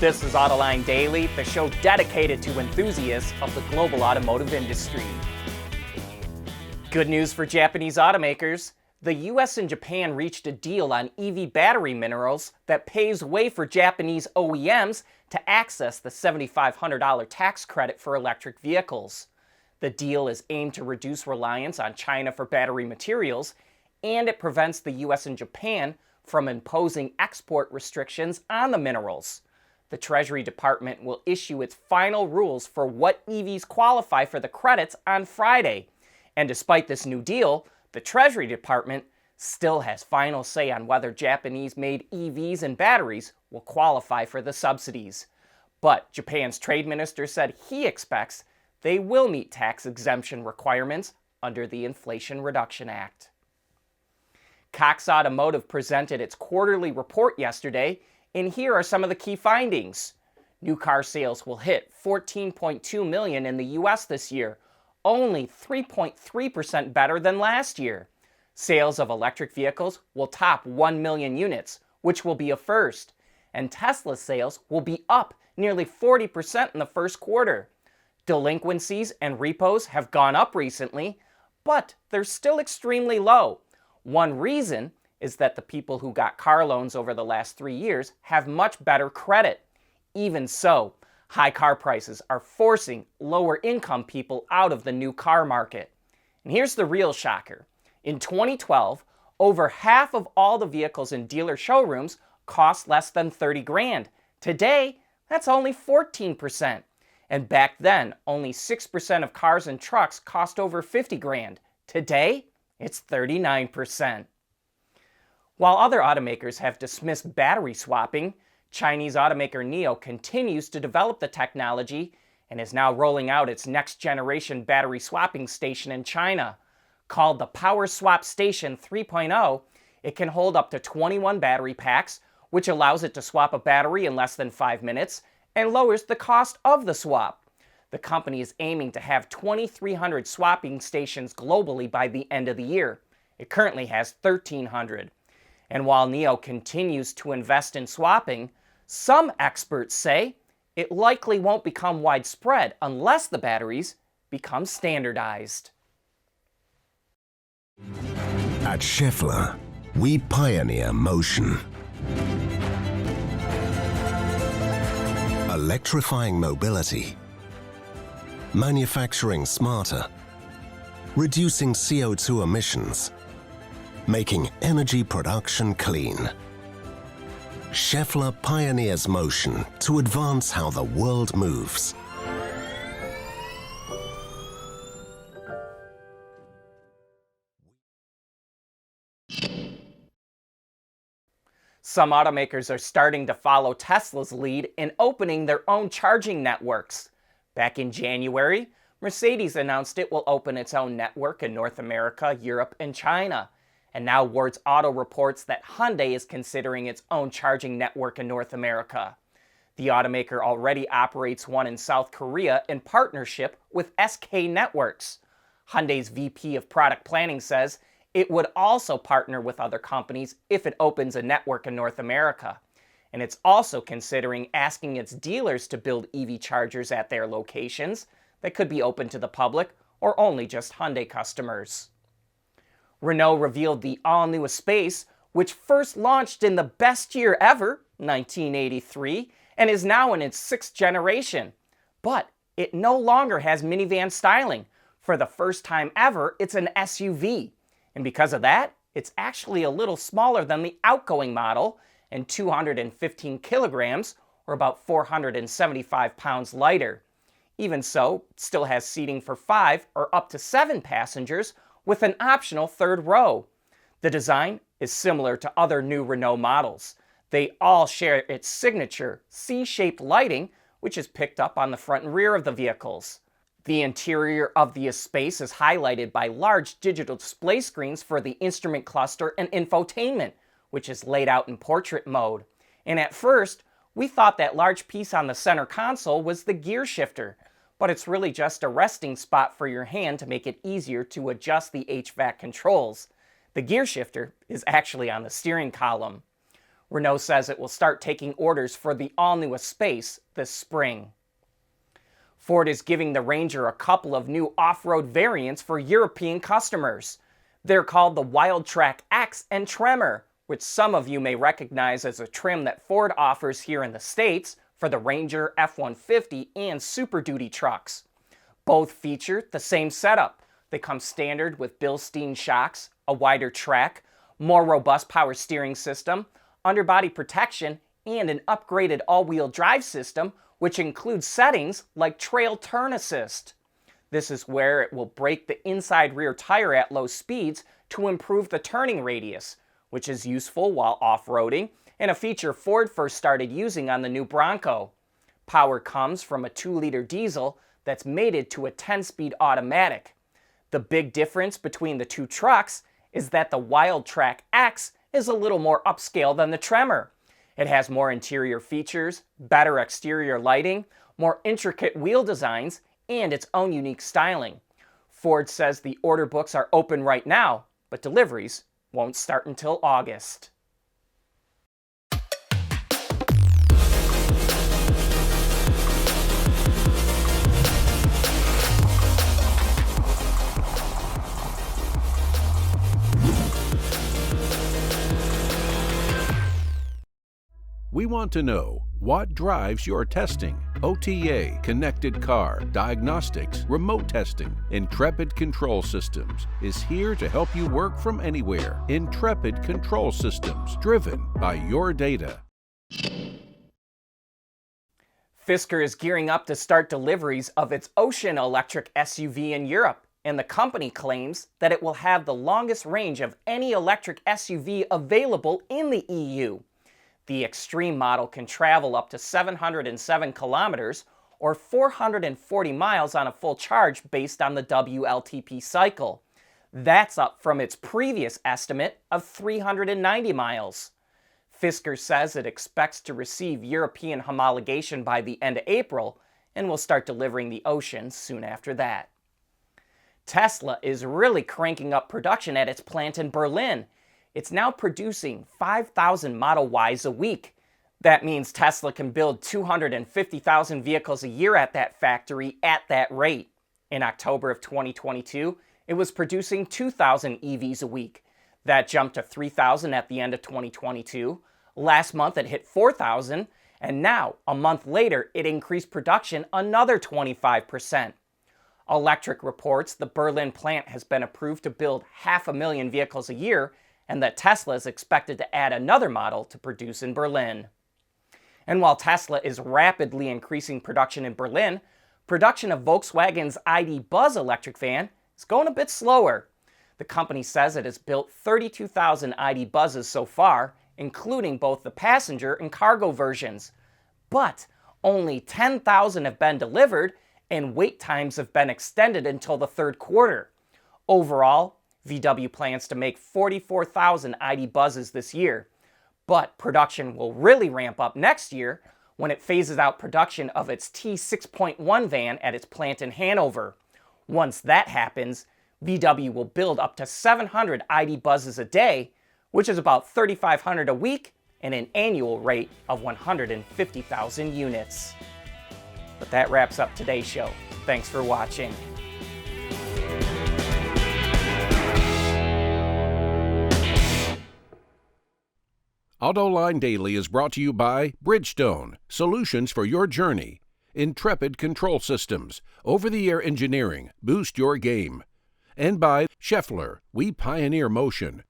This is Autoline Daily, the show dedicated to enthusiasts of the global automotive industry. Good news for Japanese automakers. The US and Japan reached a deal on EV battery minerals that paves way for Japanese OEMs to access the $7,500 tax credit for electric vehicles. The deal is aimed to reduce reliance on China for battery materials, and it prevents the US and Japan from imposing export restrictions on the minerals. The Treasury Department will issue its final rules for what EVs qualify for the credits on Friday. And despite this new deal, the Treasury Department still has final say on whether Japanese-made EVs and batteries will qualify for the subsidies. But Japan's trade minister said he expects they will meet tax exemption requirements under the Inflation Reduction Act. Cox Automotive presented its quarterly report yesterday, and here are some of the key findings. New car sales will hit 14.2 million in the US this year, only 3.3% better than last year. Sales of electric vehicles will top 1 million units, which will be a first. And Tesla sales will be up nearly 40% in the first quarter. Delinquencies and repos have gone up recently, but they're still extremely low. One reason is that the people who got car loans over the last 3 years have much better credit. Even so, high car prices are forcing lower income people out of the new car market. And here's the real shocker. In 2012, over half of all the vehicles in dealer showrooms cost less than 30 grand. Today, that's only 14%. And back then, only 6% of cars and trucks cost over 50 grand. Today, it's 39%. While other automakers have dismissed battery swapping, Chinese automaker NIO continues to develop the technology and is now rolling out its next-generation battery swapping station in China. Called the Power Swap Station 3.0, it can hold up to 21 battery packs, which allows it to swap a battery in less than 5 minutes and lowers the cost of the swap. The company is aiming to have 2,300 swapping stations globally by the end of the year. It currently has 1,300. And while NIO continues to invest in swapping, some experts say it likely won't become widespread unless the batteries become standardized. At Schaeffler, we pioneer motion. Electrifying mobility, manufacturing smarter, reducing CO2 emissions, making energy production clean. Schaeffler pioneers motion to advance how the world moves. Some automakers are starting to follow Tesla's lead in opening their own charging networks. Back in January, Mercedes announced it will open its own network in North America, Europe, and China. And now Wards Auto reports that Hyundai is considering its own charging network in North America. The automaker already operates one in South Korea in partnership with SK Networks. Hyundai's VP of Product Planning says it would also partner with other companies if it opens a network in North America. And it's also considering asking its dealers to build EV chargers at their locations that could be open to the public or only just Hyundai customers. Renault revealed the all-new Espace, which first launched in the best year ever, 1983, and is now in its 6th generation. But it no longer has minivan styling. For the first time ever, it's an SUV. And because of that, it's actually a little smaller than the outgoing model and 215 kilograms, or about 475 pounds lighter. Even so, it still has seating for 5 or up to 7 passengers, with an optional third row. The design is similar to other new Renault models. They all share its signature C-shaped lighting, which is picked up on the front and rear of the vehicles. The interior of the Espace is highlighted by large digital display screens for the instrument cluster and infotainment, which is laid out in portrait mode. And at first, we thought that large piece on the center console was the gear shifter, but it's really just a resting spot for your hand to make it easier to adjust the HVAC controls. The gear shifter is actually on the steering column. Renault says it will start taking orders for the all-new Espace this spring. Ford is giving the Ranger a couple of new off-road variants for European customers. They're called the Wildtrak X and Tremor, which some of you may recognize as a trim that Ford offers here in the States for the Ranger, F-150, and Super Duty trucks. Both feature the same setup. They come standard with Bilstein shocks, a wider track, more robust power steering system, underbody protection, and an upgraded all-wheel drive system, which includes settings like Trail Turn Assist. This is where it will brake the inside rear tire at low speeds to improve the turning radius, which is useful while off-roading, and a feature Ford first started using on the new Bronco. Power comes from a 2-liter diesel that's mated to a 10-speed automatic. The big difference between the two trucks is that the Wildtrak X is a little more upscale than the Tremor. It has more interior features, better exterior lighting, more intricate wheel designs, and its own unique styling. Ford says the order books are open right now, but deliveries won't start until August. We want to know what drives your testing. OTA, connected car, diagnostics, remote testing. Intrepid Control Systems is here to help you work from anywhere. Intrepid Control Systems, driven by your data. Fisker is gearing up to start deliveries of its Ocean electric SUV in Europe, and the company claims that it will have the longest range of any electric SUV available in the EU. The Extreme model can travel up to 707 kilometers or 440 miles on a full charge based on the WLTP cycle. That's up from its previous estimate of 390 miles. Fisker says it expects to receive European homologation by the end of April and will start delivering the Ocean soon after that. Tesla is really cranking up production at its plant in Berlin. It's now producing 5,000 Model Ys a week. That means Tesla can build 250,000 vehicles a year at that factory at that rate. In October of 2022, it was producing 2,000 EVs a week. That jumped to 3,000 at the end of 2022. Last month it hit 4,000, and now, a month later, it increased production another 25%. Electric reports the Berlin plant has been approved to build 500,000 vehicles a year, and that Tesla is expected to add another model to produce in Berlin. And while Tesla is rapidly increasing production in Berlin, production of Volkswagen's ID. Buzz electric van is going a bit slower. The company says it has built 32,000 ID. Buzzes so far, including both the passenger and cargo versions. But only 10,000 have been delivered, and wait times have been extended until the third quarter. Overall, VW plans to make 44,000 ID. Buzzes this year, but production will really ramp up next year when it phases out production of its T6.1 van at its plant in Hanover. Once that happens, VW will build up to 700 ID. Buzzes a day, which is about 3,500 a week and an annual rate of 150,000 units. But that wraps up today's show. Thanks for watching. Autoline Daily is brought to you by Bridgestone, solutions for your journey. Intrepid Control Systems, over-the-air engineering, boost your game. And by Scheffler, we pioneer motion.